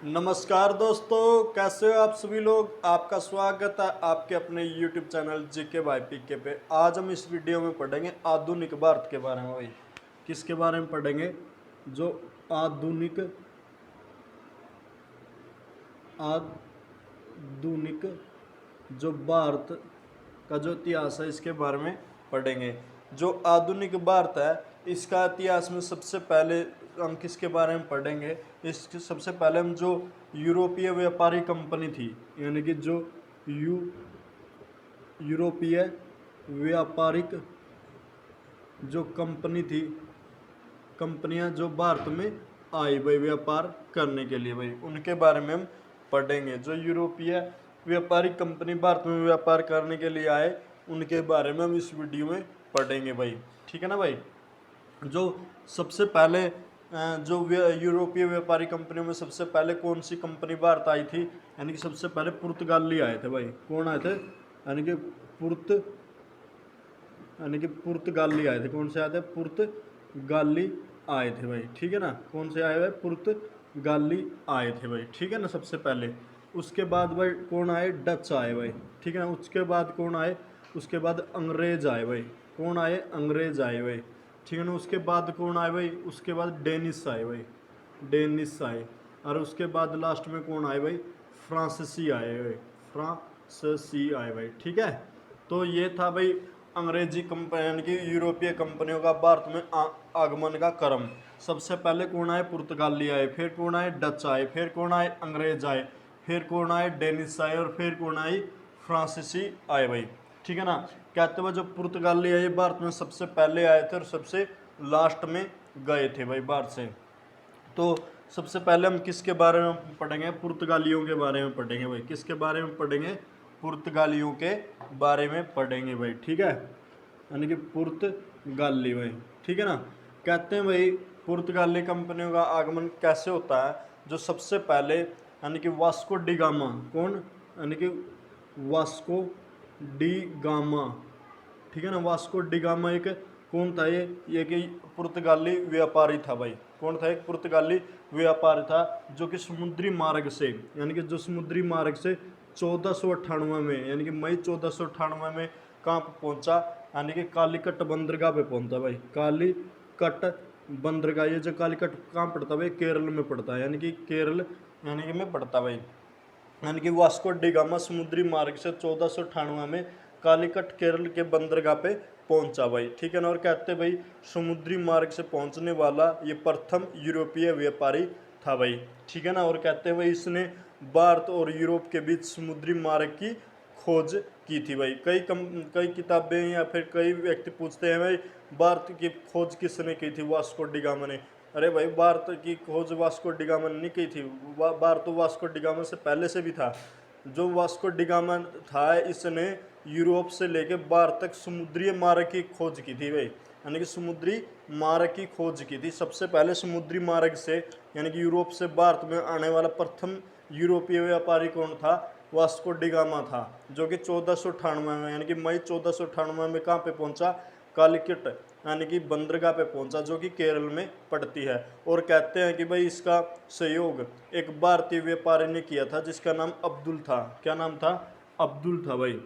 नमस्कार दोस्तों, कैसे हो आप सभी लोग। आपका स्वागत है आपके अपने YouTube चैनल जीके बाय पीके पे। आज हम इस वीडियो में पढ़ेंगे आधुनिक भारत के बारे में। भाई किसके बारे में पढ़ेंगे? जो आधुनिक आधुनिक जो भारत का जो इतिहास है इसके बारे में पढ़ेंगे। जो आधुनिक भारत है इसका इतिहास में सबसे पहले हम किसके बारे में पढ़ेंगे? इसके सबसे पहले हम जो यूरोपीय व्यापारी कंपनी थी, यानी कि जो यूरोपीय व्यापारिक जो कंपनी थी, कंपनियां जो भारत में आई भाई व्यापार करने के लिए, भाई उनके बारे में हम पढ़ेंगे। जो यूरोपीय व्यापारिक कंपनी भारत में व्यापार करने के लिए आए उनके बारे में हम इस वीडियो में पढ़ेंगे भाई। ठीक है ना भाई। जो सबसे पहले जो यूरोपीय व्यापारी कंपनियों में सबसे पहले कौन सी कंपनी भारत आई थी? यानी कि सबसे पहले पुर्तगाली आए थे भाई। कौन आए थे? यानी कि पुर्तगाली आए थे। कौन से आए थे? पुर्तगाली आए थे भाई। ठीक है ना। कौन से आए हुए? पुर्तगाली आए थे भाई। ठीक है ना। सबसे पहले उसके बाद भाई कौन आए? डच आए भाई। ठीक है ना। उसके बाद कौन आए? उसके बाद अंग्रेज आए भाई। कौन आए? अंग्रेज आए भाई। ठीक है ना। उसके बाद कौन आए भाई? उसके बाद डेनिस आए भाई। डेनिस आए। और उसके बाद लास्ट में कौन आए भाई? फ्रांसीसी आए भाई। फ्रांसीसी आए भाई। ठीक है। तो ये था भाई अंग्रेजी कंपनी यानी कि यूरोपीय कंपनियों का भारत में आगमन का क्रम। सबसे पहले कौन आए? पुर्तगाली आए, फिर कौन आए? डच आए, फिर कौन आए? अंग्रेज आए, फिर कौन आए? डेनिस आए, और फिर कौन आई? फ्रांसीसी आए भाई। ठीक है ना। कहते हुए जो पुर्तगाली आए भारत में सबसे पहले आए थे और सबसे लास्ट में गए थे भाई भारत से। तो सबसे पहले हम किसके बारे में पढ़ेंगे? पुर्तगालियों के बारे में पढ़ेंगे भाई। किसके बारे में पढ़ेंगे? पुर्तगालियों के बारे में पढ़ेंगे भाई। ठीक है। यानी कि पुर्तगाली भाई। ठीक है ना। कहते हैं भाई पुर्तगाली कंपनियों का आगमन कैसे होता है? जो सबसे पहले यानी कि वास्को डी गामा। कौन? यानी कि वास्को डी गामा। ठीक है ना। वास्को डी गामा एक कौन था? ये कि पुर्तगाली व्यापारी था भाई। कौन था? एक पुर्तगाली व्यापारी था जो कि समुद्री मार्ग से यानी कि जो समुद्री मार्ग से 1498 में यानी कि मई 1498 में कहाँ पर पहुंचा? यानी कि कालीकट बंदरगाह पे पहुंचा भाई। कालीकट बंदरगाह। ये जो कालीकट कहाँ पड़ता भाई? केरल में पड़ता है। यानी कि केरल यानी कि में पड़ता भाई। यानी कि वास्को डी गामा समुद्री मार्ग से 1498 में कालीकट केरल के बंदरगाह पे पहुंचा भाई। ठीक है ना। और कहते भाई समुद्री मार्ग से पहुंचने वाला ये प्रथम यूरोपीय व्यापारी था भाई। ठीक है ना। और कहते भाई इसने भारत और यूरोप के बीच समुद्री मार्ग की खोज की थी भाई। कई किताबें या फिर कई व्यक्ति पूछते हैं भाई भारत की खोज किसने की थी? वास्को डी गामा ने। अरे भाई भारत की खोज वास्को डी गामा ने नहीं की थी। भारत तो वास्को डी गामा से पहले से भी था। जो वास्को डी गामा था इसने यूरोप से लेकर भारत तक समुद्री मार्ग की खोज की थी भाई। यानी कि समुद्री मार्ग की खोज की थी। सबसे पहले समुद्री मार्ग से यानी कि यूरोप से भारत में आने वाला प्रथम यूरोपीय व्यापारी कौन था? वास्को डी गामा था, जो कि 1498 में यानी कि मई 1498 में कहाँ पे पहुंचा? कालीकट यानी कि बंदरगाह पे पहुंचा, जो कि केरल में पड़ती है। और कहते हैं कि भाई इसका सहयोग एक भारतीय व्यापारी ने किया था जिसका नाम अब्दुल था। क्या नाम था? अब्दुल था भाई।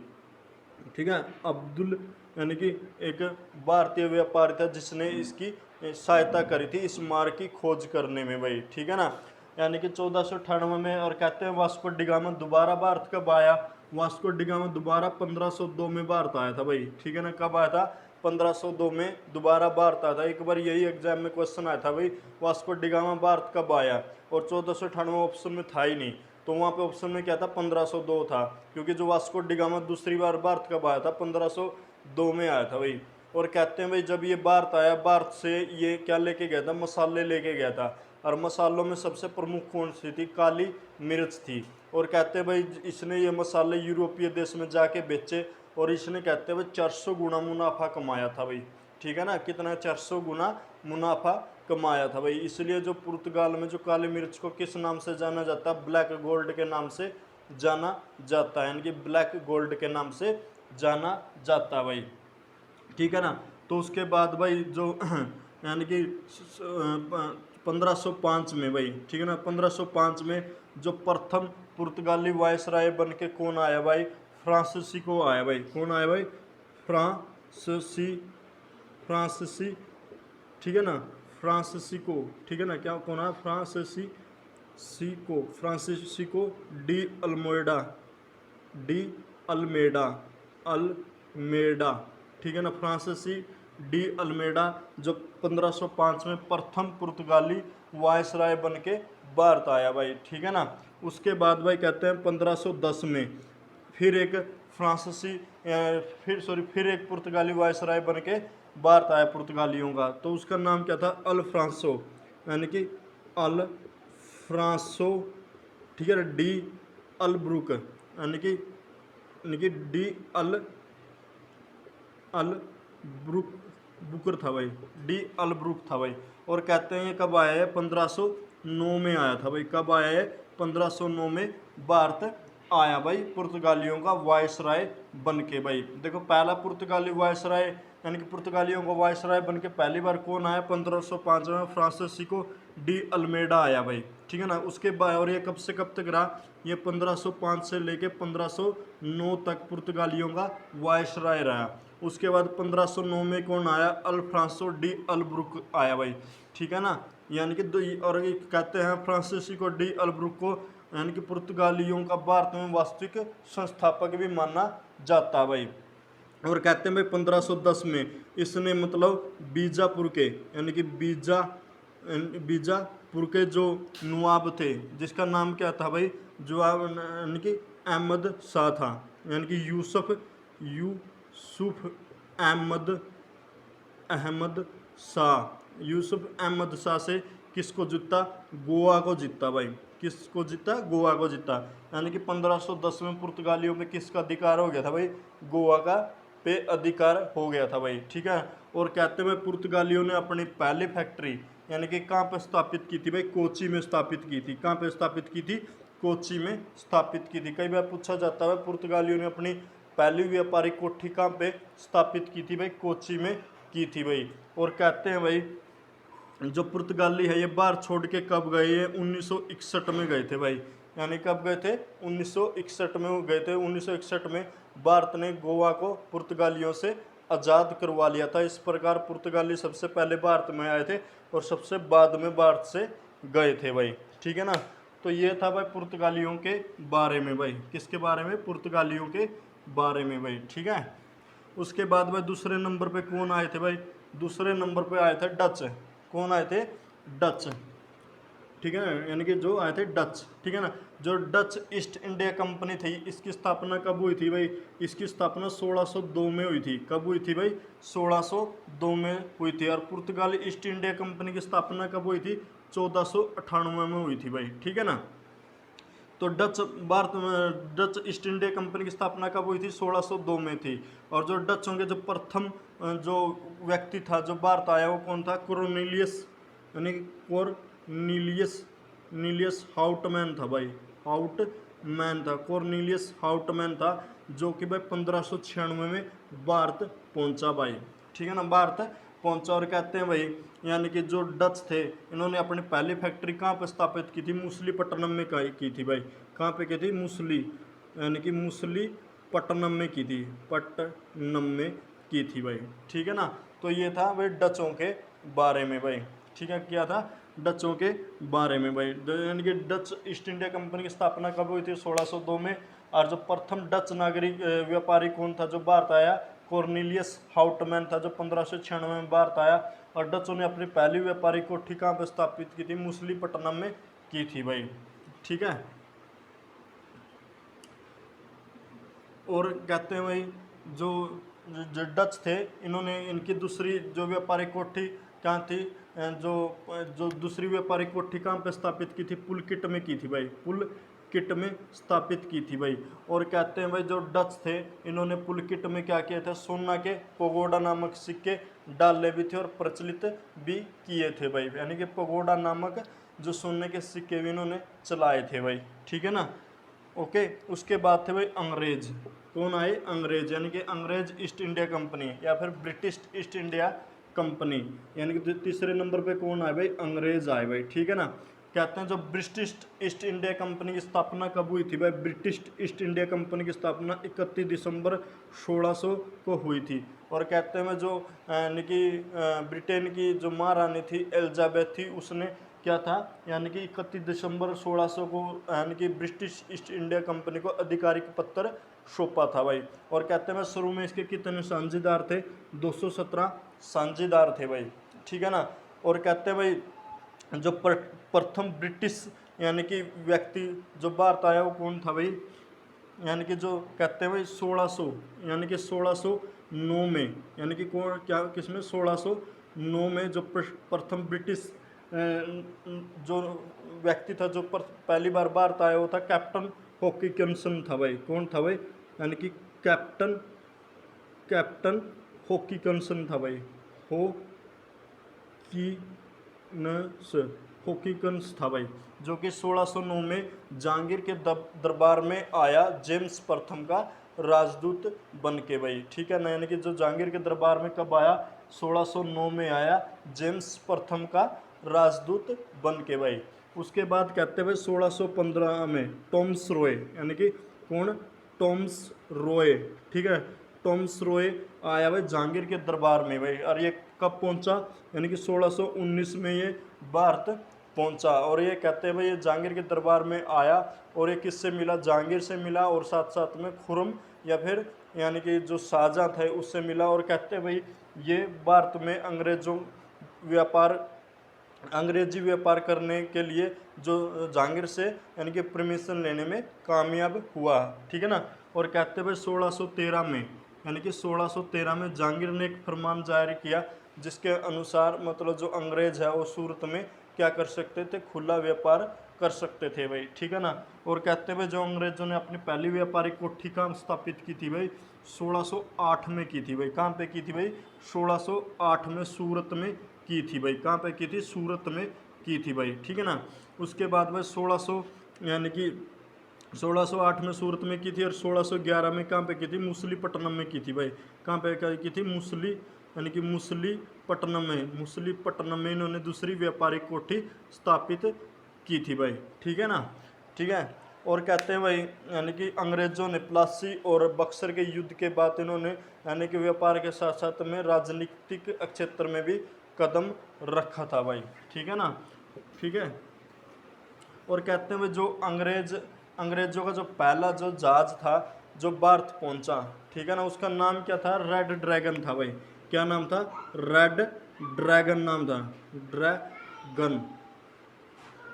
ठीक है। अब्दुल यानी कि एक भारतीय व्यापारी था जिसने इसकी सहायता करी थी इस मार्ग की खोज करने में भाई। ठीक है ना। यानी कि 1498 में। और कहते हैं वास्को डी गामा दोबारा भारत कब आया? वास्को डी गामा दोबारा 1502 में भारत आया था भाई। ठीक है ना। कब आया था? 1502 में दोबारा भारत आया था। एक बार यही एग्जाम में क्वेश्चन आया था भाई वास्को डी गामा भारत कब आया, और 1498 ऑप्शन में था ही नहीं। तो वहाँ पे ऑप्शन में क्या था? 1502 था, क्योंकि जो वास्को डी गामा दूसरी बार भारत कब आया था? 1502 में आया था भाई। और कहते हैं भाई जब ये भारत आया, भारत से ये क्या लेके गया था? मसाले लेके गया था। और मसालों में सबसे प्रमुख कौन सी थी? काली मिर्च थी। और कहते हैं भाई इसने ये मसाले यूरोपीय देश में जाके बेचे, और इसने कहते हैं भाई 400 गुना मुनाफा कमाया था भाई। ठीक है ना। कितना? 400 गुना मुनाफा कमाया था भाई। इसलिए जो पुर्तगाल में जो काली मिर्च को किस नाम से जाना जाता है? ब्लैक गोल्ड के नाम से जाना जाता है। यानी कि ब्लैक गोल्ड के नाम से जाना जाता है भाई। ठीक है ना। तो उसके बाद भाई जो यानी कि 1505 में भाई, ठीक है ना। 1505 में जो प्रथम पुर्तगाली वायसराय बन के कौन आया भाई, फ्रांसिस्को आया भाई। कौन आया भाई, फ्रांसीसी, ठीक है ना, फ्रांसिस्को, ठीक है ना। क्या कौन है, Francisco de Almora, de Almeida, Almeida, ठीक है ना, फ्रांसीसी डी अल्मेडा, जो 1505 में प्रथम पुर्तगाली वायसराय बन के भारत आया भाई, ठीक है ना। उसके बाद भाई कहते हैं 1510 में फिर एक फिर एक पुर्तगाली वायसराय बन के भारत आया पुर्तगालियों का, तो उसका नाम क्या था, अल्फ्रांसो, यानी कि अल्फ्रांसो, ठीक है ना, डी अल्ब्रुक, यानी कि डी अल अल ब्रुक बुकर था भाई, डी अल ब्रुक था भाई। और कहते हैं ये कब आया है, 1509 में आया था भाई। कब आया है, 1509 में भारत आया भाई पुर्तगालियों का वायसराय बन के भाई। देखो पहला पुर्तगाली वायसराय यानी कि पुर्तगालियों का वायसराय बन के पहली बार कौन आया, 1505 में फ्रांसिस्को डी अल्मेडा आया भाई, ठीक है ना। उसके बाद और ये कब से कब तक रहा, ये 1505 से लेके 1509 तक पुर्तगालियों का वायसराय रहा। उसके बाद 1509 में कौन आया, अल्फ्रांसो डी अल्ब्रुक आया भाई, ठीक है ना। यानी कि और ये कहते हैं फ्रांसिस्को डी अल्ब्रुक को यानी कि पुर्तगालियों का भारत में वास्तविक संस्थापक भी माना जाता भाई। और कहते हैं भाई 1510 में इसने मतलब बीजापुर के यानी कि बीजापुर के जो नवाब थे, जिसका नाम क्या था भाई, जो यानी कि अहमद शाह था, यानी कि यूसुफ यूसुफ अहमद शाह से किसको जीता, गोवा को जीता भाई। किसको जीता, गोवा को जीता। यानी कि 1510 में पुर्तगालियों पे किसका अधिकार हो गया था भाई, गोवा का पे अधिकार हो गया था भाई, ठीक है। और कहते हैं पुर्तगालियों ने अपनी पहली फैक्ट्री यानी कि कहाँ पे स्थापित की थी भाई, कोची में स्थापित की थी। कहाँ पे स्थापित की थी, कोची में स्थापित की थी। कई बार पूछा जाता है पुर्तगालियों ने अपनी पहली व्यापारिक कोठी कहाँ पे स्थापित की थी भाई, कोची में की थी भाई। और कहते हैं भाई जो पुर्तगाली है ये बाहर छोड़ के कब गए, ये 1961 में गए थे भाई। यानी कब गए थे, 1961 में गए थे। 1961 में भारत ने गोवा को पुर्तगालियों से आज़ाद करवा लिया था। इस प्रकार पुर्तगाली सबसे पहले भारत में आए थे और सबसे बाद में भारत से गए थे भाई, ठीक है ना। तो ये था भाई पुर्तगालियों के बारे में भाई, किसके बारे में, पुर्तगालियों के बारे में भाई, ठीक है। उसके बाद भाई दूसरे नंबर पे कौन आए थे भाई, दूसरे नंबर पे आए थे डच। कौन आए थे, डच, ठीक है ना, यानी कि जो आए थे डच, ठीक है ना। जो डच ईस्ट इंडिया कंपनी थी, इसकी स्थापना कब हुई थी भाई, इसकी स्थापना 1602 में हुई थी। कब हुई थी भाई, 1602 में हुई थी। और पुर्तगाली ईस्ट इंडिया कंपनी की स्थापना कब हुई थी, 1498 में हुई थी भाई, ठीक है ना। तो डच ईस्ट इंडिया कंपनी की स्थापना कब हुई थी, 1602 में थी। और जो डचों के जो प्रथम जो व्यक्ति था जो भारत आया वो कौन था, कोर्नेलियस, यानी कोर्नेलियस हाउटमैन था भाई, हाउटमैन था, कोर्नेलियस हाउटमैन था, जो कि भाई 1596 में भारत पहुंचा भाई, ठीक है ना, भारत पहुंचा। और कहते हैं भाई यानी कि जो डच थे इन्होंने अपनी पहली फैक्ट्री कहाँ पर स्थापित की थी, मूसलीपट्टनम में की थी भाई। कहाँ पे की थी, मूसली, यानी कि मूसलीपट्टनम में की थी, पट्टनम में की थी भाई, ठीक है ना। तो ये था भाई डचों के बारे में भाई, ठीक है, क्या था, डचों के बारे में भाई। यानी कि डच ईस्ट इंडिया कंपनी की स्थापना कब हुई थी, 1602 में। और जो प्रथम डच नागरिक व्यापारी कौन था जो भारत आया, कोर्नेलियस हाउटमैन था, जो 1596 में भारत आया। और डचों ने अपनी पहली व्यापारिक कोठी कहाँ पर स्थापित की थी, मूसलीपट्टनम में की थी भाई, ठीक है। और कहते हैं भाई जो जो डच थे इन्होंने इनकी दूसरी जो व्यापारिक कोठी कहाँ थी, जो जो दूसरी व्यापारिक कोठी कहाँ पे स्थापित की थी, पुलकिट में की थी भाई, पुलकिट में स्थापित की थी भाई। और कहते हैं भाई जो डच थे इन्होंने पुलकिट में क्या किया था, सोना के पगोडा नामक सिक्के डाले भी थे और प्रचलित भी किए थे भाई। यानी कि पगोडा नामक जो सोने के सिक्के भी इन्होंने चलाए थे भाई, ठीक है ना। ओके, उसके बाद थे भाई अंग्रेज। कौन आए, अंग्रेज, यानी कि अंग्रेज ईस्ट इंडिया कंपनी या फिर ब्रिटिश ईस्ट इंडिया कंपनी, यानी कि तीसरे नंबर पे कौन आए भाई, अंग्रेज आए भाई, ठीक है ना। कहते हैं जो ब्रिटिश ईस्ट इंडिया कंपनी की स्थापना कब हुई थी भाई, ब्रिटिश ईस्ट इंडिया कंपनी की स्थापना 31 दिसंबर 1600 को हुई थी। और कहते हैं जो यानी कि ब्रिटेन की जो महारानी थी एलिजाबेथ थी, उसने क्या था, यानी कि 31 दिसंबर 1600 को यानी कि ब्रिटिश ईस्ट इंडिया कंपनी को आधिकारिक पत्र सौंपा था भाई। और कहते हैं शुरू में इसके कितने साझेदार थे, 217 साझेदार थे भाई, ठीक है ना। और कहते हैं भाई जो प्रथम ब्रिटिश यानी कि व्यक्ति जो भारत आया वो कौन था भाई, यानी कि जो कहते हैं भाई 1600 यानी कि 1609 में, यानी कि कौन क्या किसमें 1609 में जो प्रथम ब्रिटिश जो व्यक्ति था जो पहली बार भारत आया वो था कैप्टन हॉकिंसन था भाई। कौन था भाई, यानी कि कैप्टन हॉकिंसन था भाई, हॉकिंस था भाई, जो कि 1609 में जहांगीर के दरबार में आया जेम्स प्रथम का राजदूत बन के भाई, ठीक है ना। यानी कि जो जहांगीर के दरबार में कब आया, 1609 में आया जेम्स प्रथम का राजदूत बन के भाई। उसके बाद कहते हैं भाई 1615 में टॉमस रॉय, यानी कि कौन, टॉमस रॉय, ठीक है, टॉमस रॉय आया भाई जहांगीर के दरबार में भाई। और ये कब पहुंचा, यानी कि 1619 में ये भारत पहुंचा। और ये कहते हैं भाई ये जहांगीर के दरबार में आया और ये किससे मिला, जहांगीर से मिला और साथ साथ में खुरम या फिर यानी कि जो शाहजहां थे उससे मिला। और कहते हैं भाई ये भारत में अंग्रेजी व्यापार करने के लिए जो जहांगीर से यानी कि परमिशन लेने में कामयाब हुआ, ठीक है ना। और कहते हैं भाई 1613 में, यानी कि 1613 में जहांगीर ने एक फरमान जारी किया जिसके अनुसार मतलब जो अंग्रेज है वो सूरत में क्या कर सकते थे, खुला व्यापार कर सकते थे भाई, ठीक है ना। और कहते हैं भाई जो अंग्रेजों ने अपनी पहली व्यापारिक कोठी कहाँ स्थापित की थी भाई, 1608 में की थी भाई। कहाँ पे की थी भाई, 1608 में सूरत में की थी भाई। कहाँ पे की थी, सूरत में की थी भाई, ठीक है ना। उसके बाद भाई 1600 यानी कि 1608 में सूरत में की थी और 1611 में कहाँ पे की थी, मुसलीपट्टनम में की थी भाई। कहाँ पे की थी, मुसली यानी कि मुसलीपट्टनम में इन्होंने दूसरी व्यापारिक कोठी स्थापित की थी भाई, ठीक है ना, ठीक है। और कहते हैं भाई यानी कि अंग्रेजों ने प्लासी और बक्सर के युद्ध के बाद इन्होंने यानी कि व्यापार के साथ साथ में राजनीतिक क्षेत्र में भी कदम रखा था भाई, ठीक है ना, ठीक है। और कहते हैं भाई जो अंग्रेजों का जो पहला जो जहाज था जो भारत पहुंचा, ठीक है ना, उसका नाम क्या था, रेड ड्रैगन था भाई। क्या नाम था, रेड ड्रैगन नाम था,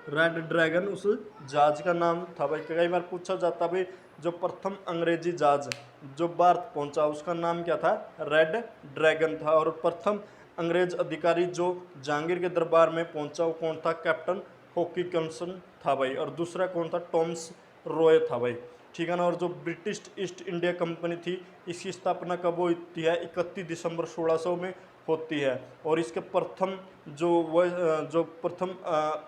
रेड ड्रैगन उस जहाज का नाम था भाई। कई बार पूछा जाता भाई जो प्रथम अंग्रेजी जहाज जो भारत पहुंचा उसका नाम क्या था, रेड ड्रैगन था। और प्रथम अंग्रेज अधिकारी जो जहांगीर के दरबार में पहुंचा वो कौन था, कैप्टन हॉकिंसन था भाई। और दूसरा कौन था, टॉमस रॉय था भाई, ठीक है ना। और जो ब्रिटिश ईस्ट इंडिया कंपनी थी इसकी स्थापना कब होती है, 31 दिसंबर 1600 में होती है। और इसके प्रथम जो प्रथम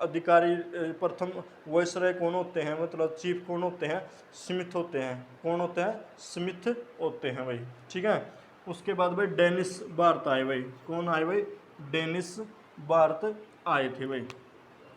अधिकारी प्रथम वायसराय कौन होते हैं, मतलब चीफ कौन होते हैं, स्मिथ होते हैं। कौन होते हैं, स्मिथ होते हैं भाई, ठीक है। उसके बाद भाई डेनिस भारत आए भाई। कौन आए भाई, डेनिस भारत आए थे भाई।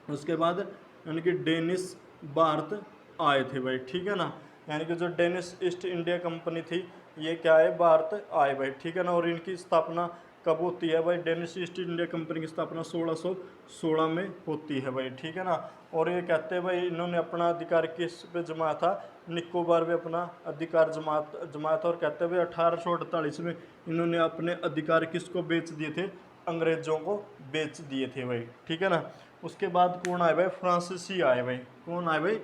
उसके बाद यानी कि डेनिस भारत आए थे भाई, ठीक है ना। यानी कि जो डेनिस ईस्ट इंडिया कंपनी थी ये क्या है, भारत आए भाई, ठीक है ना। और इनकी स्थापना कब होती है भाई, डेनिस ईस्ट इंडिया कंपनी की स्थापना 1616 में होती है भाई, ठीक है ना। और ये कहते हैं भाई इन्होंने अपना अधिकार किस पे जमाया था, निकोबार में अपना अधिकार जमाया था। और कहते हैं भाई 1848 में इन्होंने अपने अधिकार किसको बेच दिए थे, अंग्रेजों को बेच दिए थे भाई, ठीक है ना। उसके बाद कौन आए भाई, फ्रांसीसी आए भाई। कौन आए भाई,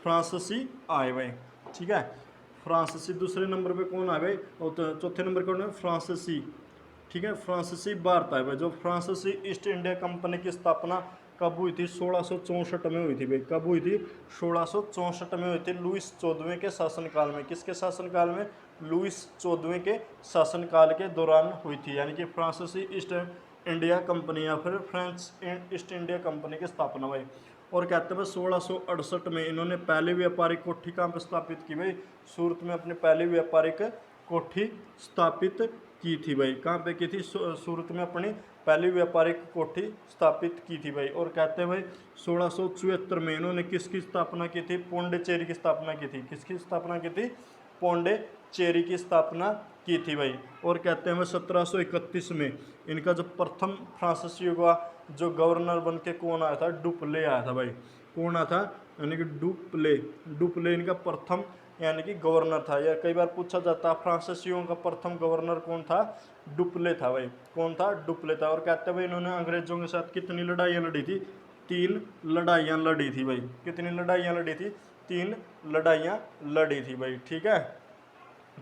फ्रांसीसी आए भाई, ठीक है। फ्रांसीसी दूसरे नंबर पे कौन आए भाई, और चौथे नंबर कौन है, फ्रांसीसी, ठीक है। फ्रांसीसी भारत आए भाई। जो फ्रांसीसी ईस्ट इंडिया कंपनी की स्थापना कब हुई थी, 1664 में हुई थी भाई। कब हुई थी, 1664 में हुई थी, लुईस 14वें के शासनकाल में। किसके शासनकाल में, लुईस 14वें के शासनकाल के दौरान हुई थी। यानी कि फ्रांसीसी ईस्ट इंडिया कंपनी या फिर फ्रेंच ईस्ट इंडिया कंपनी की स्थापना भाई। और कहते हैं 1668 में इन्होंने पहली व्यापारिक कोठी कहाँ पर स्थापित की भाई, सूरत में अपनी पहली व्यापारिक कोठी स्थापित की थी भाई। कहाँ पे की थी, सूरत में अपनी पहली व्यापारिक कोठी स्थापित की थी भाई। और कहते हैं भाई 1674 में इन्होंने किसकी स्थापना की थी? पोंडिचेरी की स्थापना की थी। किसकी स्थापना की थी? पोंडिचेरी की स्थापना की थी भाई। और कहते हैं 1731 में इनका जो प्रथम फ्रांसीसियों का जो गवर्नर बन के कौन आया था? डुप्ले आया था भाई। कौन आया था? यानी कि डुप्ले। डुप्ले इनका प्रथम यानी कि गवर्नर था। या कई बार पूछा जाता फ्रांसीसियों का प्रथम गवर्नर कौन था? डुप्ले था भाई। कौन था? डुप्ले था। और कहते हैं भाई इन्होंने अंग्रेजों के साथ कितनी लड़ाइयाँ लड़ी थी? 3 लड़ाइयाँ लड़ी थी भाई। कितनी लड़ाइयाँ लड़ी थी? 3 लड़ाइयाँ लड़ी थी भाई। ठीक है,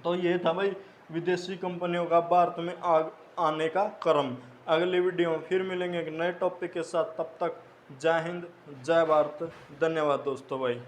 तो ये था भाई विदेशी कंपनियों का भारत में आने का क्रम। अगली वीडियो में फिर मिलेंगे एक नए टॉपिक के साथ। तब तक जय हिंद, जय भारत। धन्यवाद दोस्तों भाई।